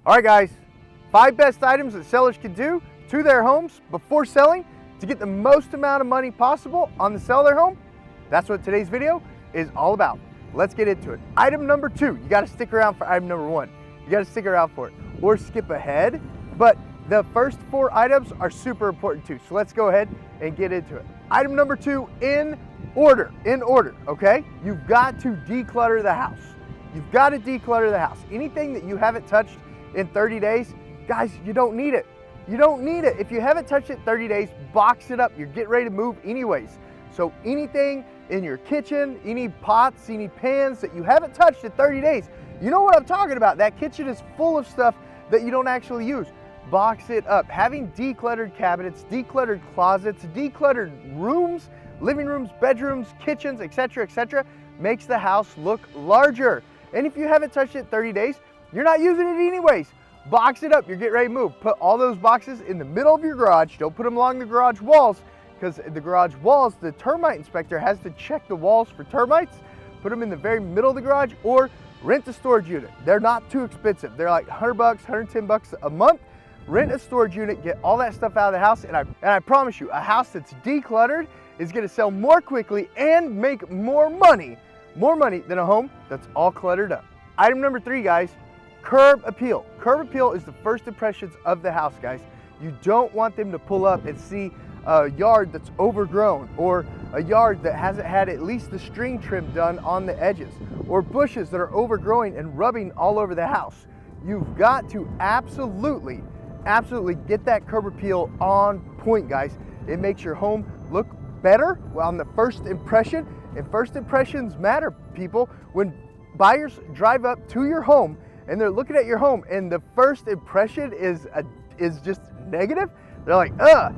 All right, guys, 5 best items that sellers can do to their homes before selling to get the most amount of money possible on the sale of their home. That's what today's video is all about. Let's get into it. Item number 2, you got to stick around for item number 1. You got to stick around for it or skip ahead, but the first 4 items are super important too. So let's go ahead and get into it. Item number 2, in order, okay? You've got to declutter the house. You've got to declutter the house. Anything that you haven't touched in 30 days, guys, you don't need it. You don't need it. If you haven't touched it 30 days, box it up. You're getting ready to move anyways. So anything in your kitchen, any pots, any pans that you haven't touched in 30 days, you know what I'm talking about. That kitchen is full of stuff that you don't actually use. Box it up. Having decluttered cabinets, decluttered closets, decluttered rooms, living rooms, bedrooms, kitchens, etc., makes the house look larger. And if you haven't touched it in 30 days, you're not using it anyways. Box it up. You're getting ready to move. Put all those boxes in the middle of your garage. Don't put them along the garage walls, because the garage walls, the termite inspector has to check the walls for termites. Put them in the very middle of the garage, or rent a storage unit. They're not too expensive. They're like $100, $110 a month. Rent a storage unit, get all that stuff out of the house, and I promise you, a house that's decluttered is gonna sell more quickly and make more money than a home that's all cluttered up. Item number 3, guys, curb appeal. Curb appeal is the first impressions of the house, guys. You don't want them to pull up and see a yard that's overgrown, or a yard that hasn't had at least the string trim done on the edges, or bushes that are overgrowing and rubbing all over the house. You've got to absolutely get that curb appeal on point, guys. It makes your home look better on the first impression, and first impressions matter, people. When buyers drive up to your home and they're looking at your home and the first impression is just negative, they're like, I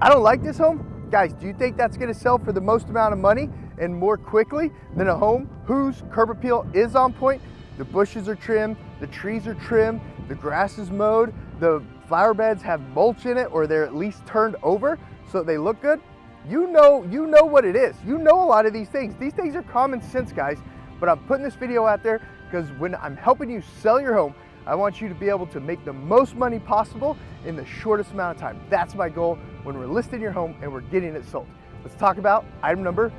don't like this home. Guys, do you think that's gonna sell for the most amount of money and more quickly than a home whose curb appeal is on point? The bushes are trimmed, the trees are trimmed, the grass is mowed, the flower beds have mulch in it, or they're at least turned over so that they look good. You know what it is. You know a lot of these things. These things are common sense, guys, but I'm putting this video out there because when I'm helping you sell your home, I want you to be able to make the most money possible in the shortest amount of time. That's my goal when we're listing your home and we're getting it sold. Let's talk about item number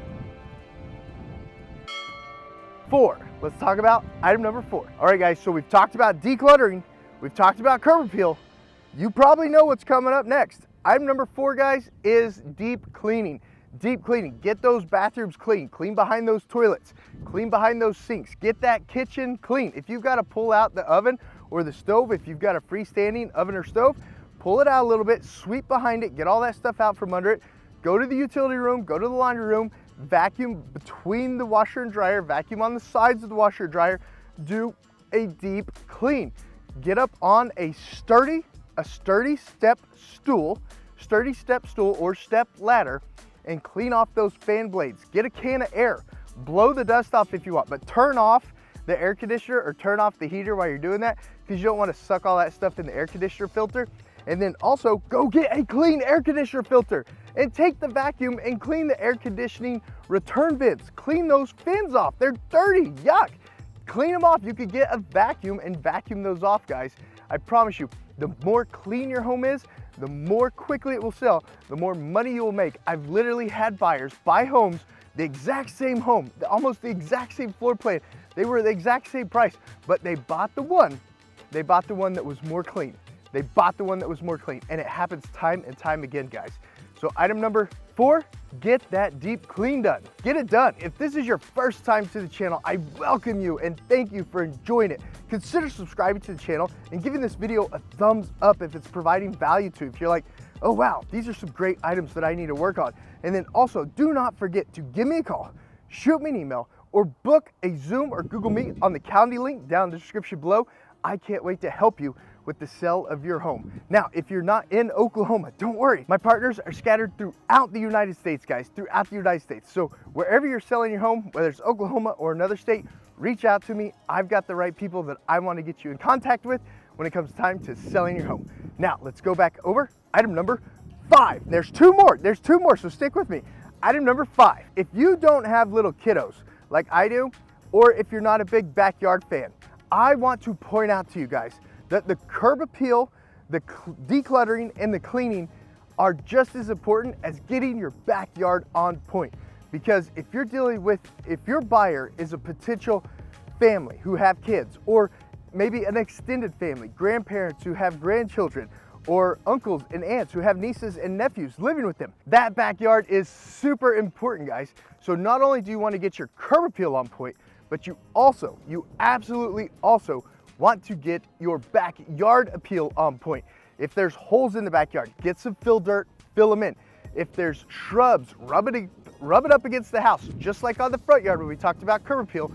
4. Let's talk about item number 4. All right, guys, so we've talked about decluttering. We've talked about curb appeal. You probably know what's coming up next. Item number 4, guys, is deep cleaning. Deep cleaning. Get those bathrooms clean. Clean behind those toilets. Clean behind those sinks. Get that kitchen clean. If you've got to pull out the oven or the stove, if you've got a freestanding oven or stove, pull it out a little bit, sweep behind it, get all that stuff out from under it. Go to the utility room, go to the laundry room, vacuum between the washer and dryer, vacuum on the sides of the washer and dryer. Do a deep clean. Get up on a sturdy step stool or step ladder and clean off those fan blades. Get a can of air, blow the dust off if you want, but turn off the air conditioner or turn off the heater while you're doing that, because you don't want to suck all that stuff in the air conditioner filter. And then also go get a clean air conditioner filter and take the vacuum and clean the air conditioning return vents. Clean those fins off. They're dirty, yuck. Clean them off. You could get a vacuum and vacuum those off, guys. I promise you, the more clean your home is, the more quickly it will sell, the more money you will make. I've literally had buyers buy homes, the exact same home, almost the exact same floor plan. They were the exact same price, but they bought the one that was more clean. They bought the one that was more clean, and it happens time and time again, guys. So item number 4, get that deep clean done. Get it done. If this is your first time to the channel, I welcome you and thank you for enjoying it. Consider subscribing to the channel and giving this video a thumbs up if it's providing value to you. If you're like, oh wow, these are some great items that I need to work on. And then also, do not forget to give me a call, shoot me an email, or book a Zoom or Google Meet on the calendar link down in the description below. I can't wait to help you with the sale of your home. Now, if you're not in Oklahoma, don't worry. My partners are scattered throughout the United States, guys, throughout the United States. So wherever you're selling your home, whether it's Oklahoma or another state, reach out to me. I've got the right people that I want to get you in contact with when it comes time to selling your home. Now, let's go back over item number 5. There's two more, so stick with me. Item number 5, if you don't have little kiddos like I do, or if you're not a big backyard fan, I want to point out to you guys that the curb appeal, the decluttering, and the cleaning are just as important as getting your backyard on point. Because if your buyer is a potential family who have kids, or maybe an extended family, grandparents who have grandchildren, or uncles and aunts who have nieces and nephews living with them, that backyard is super important, guys. So not only do you want to get your curb appeal on point, but you absolutely also want to get your backyard appeal on point. If there's holes in the backyard, get some fill dirt, fill them in. If there's shrubs, rub it up against the house, just like on the front yard when we talked about curb appeal.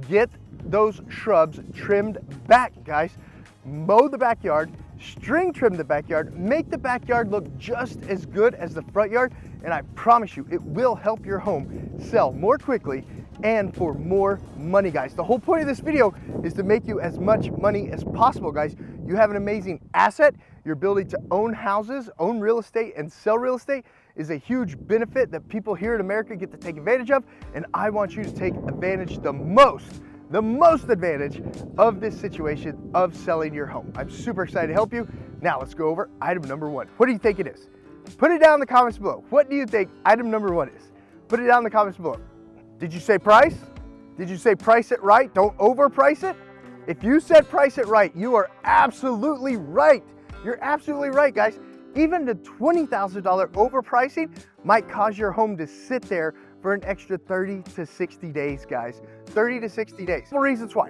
Get those shrubs trimmed back, guys. Mow the backyard, string trim the backyard, make the backyard look just as good as the front yard, and I promise you, it will help your home sell more quickly and for more money, guys. The whole point of this video is to make you as much money as possible, guys. You have an amazing asset. Your ability to own houses, own real estate, and sell real estate is a huge benefit that people here in America get to take advantage of, and I want you to take advantage the most advantage of this situation of selling your home. I'm super excited to help you. Now let's go over item number 1. What do you think it is? Put it down in the comments below. What do you think item number 1 is? Put it down in the comments below. Did you say price? Did you say price it right? Don't overprice it? If you said price it right, you are absolutely right. You're absolutely right, guys. Even the $20,000 overpricing might cause your home to sit there for an extra 30 to 60 days, guys. 30 to 60 days. Several reasons why.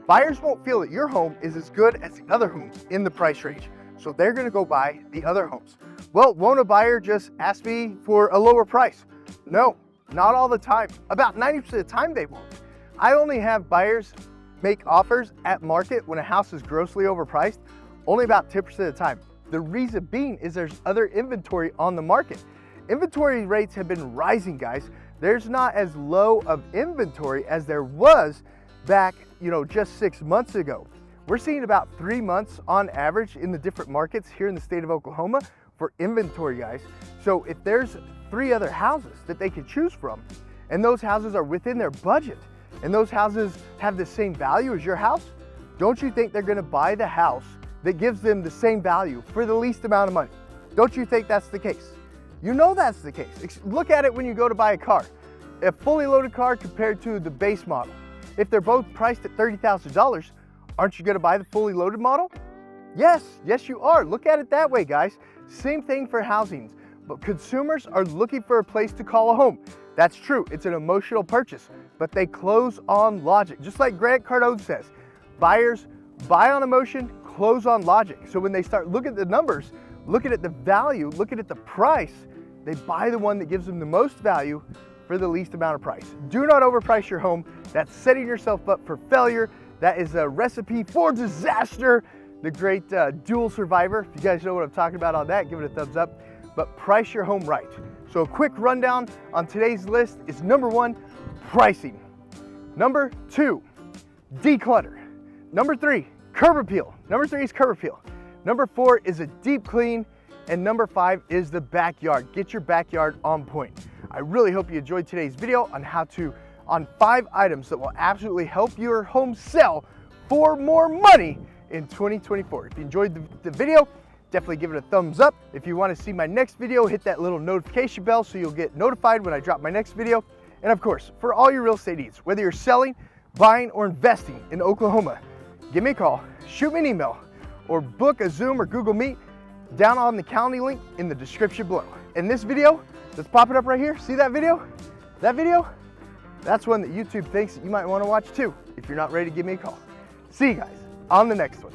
Buyers won't feel that your home is as good as the other homes in the price range, so they're gonna go buy the other homes. Well, won't a buyer just ask me for a lower price? No, not all the time. About 90% of the time they won't. I only have buyers make offers at market when a house is grossly overpriced, only about 10% of the time. The reason being is there's other inventory on the market. Inventory rates have been rising, guys. There's not as low of inventory as there was back, just 6 months ago. We're seeing about 3 months on average in the different markets here in the state of Oklahoma for inventory, guys. So if there's 3 other houses that they could choose from, and those houses are within their budget, and those houses have the same value as your house, don't you think they're gonna buy the house that gives them the same value for the least amount of money? Don't you think that's the case? You know that's the case. Look at it when you go to buy a car. A fully loaded car compared to the base model. If they're both priced at $30,000, aren't you gonna buy the fully loaded model? Yes you are. Look at it that way, guys. Same thing for housing. But consumers are looking for a place to call a home. That's true, it's an emotional purchase, but they close on logic. Just like Grant Cardone says, buyers buy on emotion, close on logic. So when they start looking at the numbers, looking at the value, looking at the price, they buy the one that gives them the most value for the least amount of price. Do not overprice your home. That's setting yourself up for failure. That is a recipe for disaster. The great Dual Survivor. If you guys know what I'm talking about on that, give it a thumbs up. But price your home right. So a quick rundown on today's list is number 1, pricing. Number 2, declutter. Number 3, curb appeal. Number 3 is curb appeal. Number 4 is a deep clean. And number 5 is the backyard. Get your backyard on point. I really hope you enjoyed today's video on 5 items that will absolutely help your home sell for more money in 2024. If you enjoyed the video, definitely give it a thumbs up. If you want to see my next video, hit that little notification bell so you'll get notified when I drop my next video. And of course, for all your real estate needs, whether you're selling, buying, or investing in Oklahoma, give me a call, shoot me an email, or book a Zoom or Google Meet down on the calendar link in the description below. And this video that's popping up right here, see that video? That video? That's one that YouTube thinks that you might want to watch too if you're not ready to give me a call. See you guys on the next one.